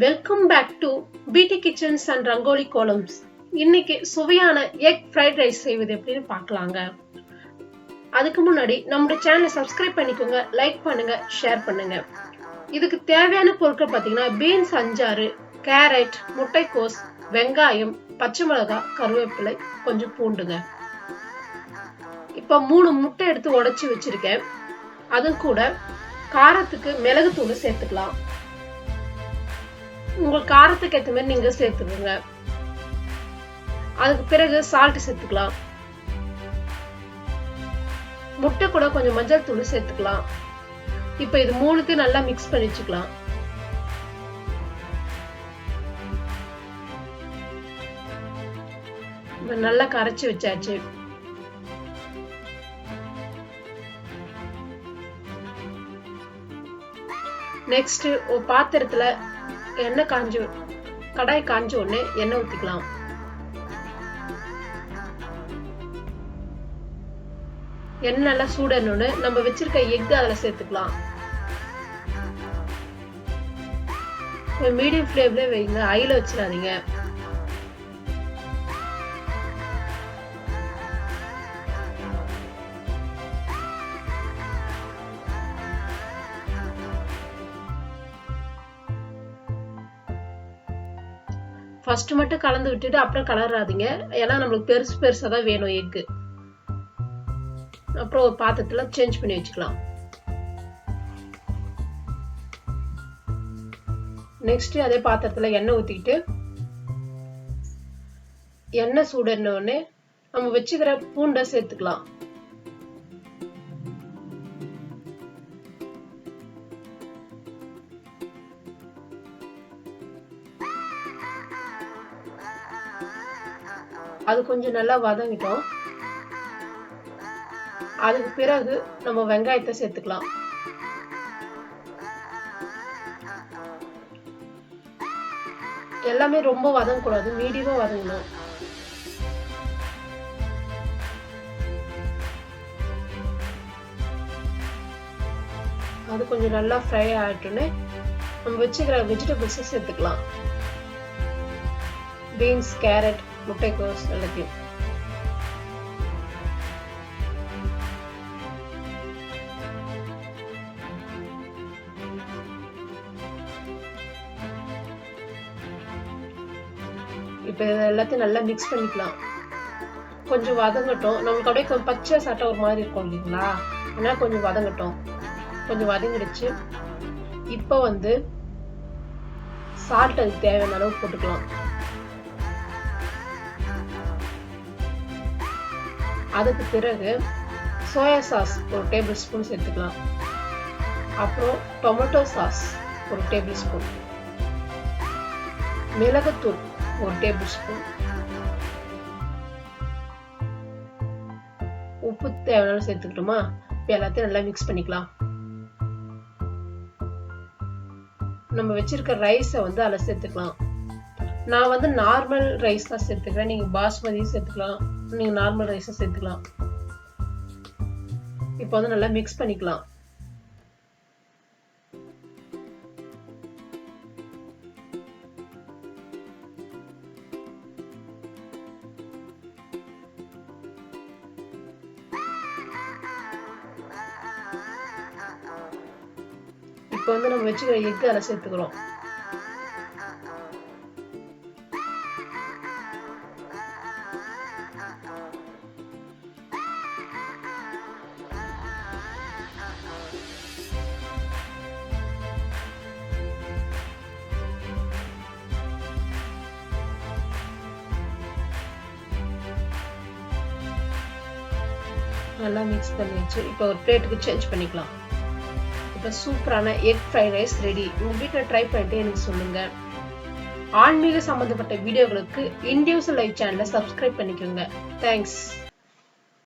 Welcome back to பிடி kitchens and rangoli கோலம்ஸ். இன்னைக்கு சுவையான எக் ஃப்ரைட் ரைஸ் செய்வது எப்படின்னு பார்க்கலாங்க. அதுக்கு முன்னாடி நம்மளோட சேனலை சப்ஸ்கிரைப் பண்ணிக்கோங்க, லைக் பண்ணுங்க, ஷேர் பண்ணுங்க. இதுக்கு தேவையான பொருட்கள் பார்த்தீங்கன்னா பீன்ஸ் 5-6, கேரட், முட்டைக்கோஸ், வெங்காயம், பச்சை மிளகாய், கருவேப்பிலை, கொஞ்சம் பூண்டுங்க. இப்போ 3 முட்டை எடுத்து உடைச்சி வச்சிருக்கேன். அது கூட காரத்துக்கு மிளகுத்தூள் சேர்த்துக்கலாம். உங்கள் காரத்துக்கு ஏற்ற மாதிரி நீங்க சேர்த்துக்கோங்க. அதுக்கு பிறகு சால்ட் சேர்த்துக்கலாம். முட்டை கூட கொஞ்சம் மஞ்சள் தூள் சேர்த்துக்கலாம். இப்ப இது மூணுத்தையும் நல்லா மிக்ஸ் பண்ணி வச்சுக்கலாம். நல்லா கரைச்சி வச்சாச்சு. நெக்ஸ்ட் ஒரு பாத்திரத்துல எண்ணெய் கடாய் காஞ்ச உடனே எண்ணெய் ஊத்திக்கலாம். எண்ணெய் நல்லா சூடணும்னு நம்ம வச்சிருக்க எக் அதுல சேர்த்துக்கலாம். மீடியம் ஃப்ளேம்ல வைங்க, ஹைல வச்சிடாதீங்க. ஃபர்ஸ்ட் மட்டும் கலந்து விட்டுட்டு அப்புறம் கலராதீங்க, ஏன்னா நம்மளுக்கு பெருசு பெருசா தான் வேணும் எக்கு. அப்புறம் ஒரு பாத்திரத்துல சேஞ்ச் பண்ணி வச்சுக்கலாம். நெக்ஸ்ட் அதே பாத்திரத்துல எண்ணெய் ஊத்திக்கிட்டு எண்ணெய் சூடன உடனே நம்ம வச்சுக்கிற பூண்டை சேர்த்துக்கலாம். அது கொஞ்சம் நல்லா வதங்கிட்டோம். அதுக்கு பிறகு நம்ம வெங்காயத்தை சேர்த்துக்கலாம். எல்லாமே ரொம்ப வதங்கக்கூடாது, மீடியமா வதங்கணும். அது கொஞ்சம் நல்லா ஃப்ரை ஆயிட்டோன்னே நம்ம வச்சுக்கிற வெஜிடபிள்ஸ் சேர்த்துக்கலாம். பீன்ஸ், கேரட், முட்டைக்கோஸ் எல்லாத்தையும். இப்ப எல்லாத்தையும் நல்லா மிக்ஸ் பண்ணிக்கலாம். கொஞ்சம் வதங்கட்டும். நமக்கு அப்படியே கொஞ்சம் பச்சை சட்டை ஒரு மாதிரி இருக்கும் இல்லைங்களா, அதனால கொஞ்சம் வதங்கட்டும். கொஞ்சம் வதங்கிடுச்சு. இப்ப சால்ட் அதுக்கு தேவையான அளவு போட்டுக்கலாம். அதுக்கு பிறகு சோயா சாஸ் ஒரு டேபிள் ஸ்பூன் சேர்த்துக்கலாம். அப்புறம் டொமேட்டோ சாஸ் ஒரு டேபிள் ஸ்பூன், மிளகுத்தூள் ஒரு டேபிள் ஸ்பூன், உப்பு தேவையான சேர்த்துக்கிட்டோமா. இப்போ எல்லாத்தையும் நல்லா மிக்ஸ் பண்ணிக்கலாம். நம்ம வச்சிருக்க ரைஸை அதில் சேர்த்துக்கலாம். நான் நார்மல் ரைஸ் தான் சேர்த்துக்கிறேன். நீங்க பாஸ்மதி சேர்த்துக்கலாம், நீங்க நார்மல் ரைஸை சேர்த்துக்கலாம். இப்போ நல்லா மிக்ஸ் பண்ணிக்கலாம். இப்போ நம்ம வச்சுக்கிற எக் அதில் சேர்த்துக்கிறோம். நல்லா மிக்ஸ் பண்ணி வச்சு இப்போ ஒரு பிளேட்டுக்கு சேஞ்ச் பண்ணிக்கலாம். இப்போ சூப்பரான எக் ஃப்ரைட் ரைஸ் ரெடி. உங்க வீட்டில் ட்ரை பண்ணிட்டு எனக்கு சொல்லுங்க. ஆன்மீக சம்பந்தப்பட்ட வீடியோகளுக்கு இண்டிவிஜுவல் லைவ் சேனலை சப்ஸ்கிரைப் பண்ணிக்கோங்க. தேங்க்ஸ்.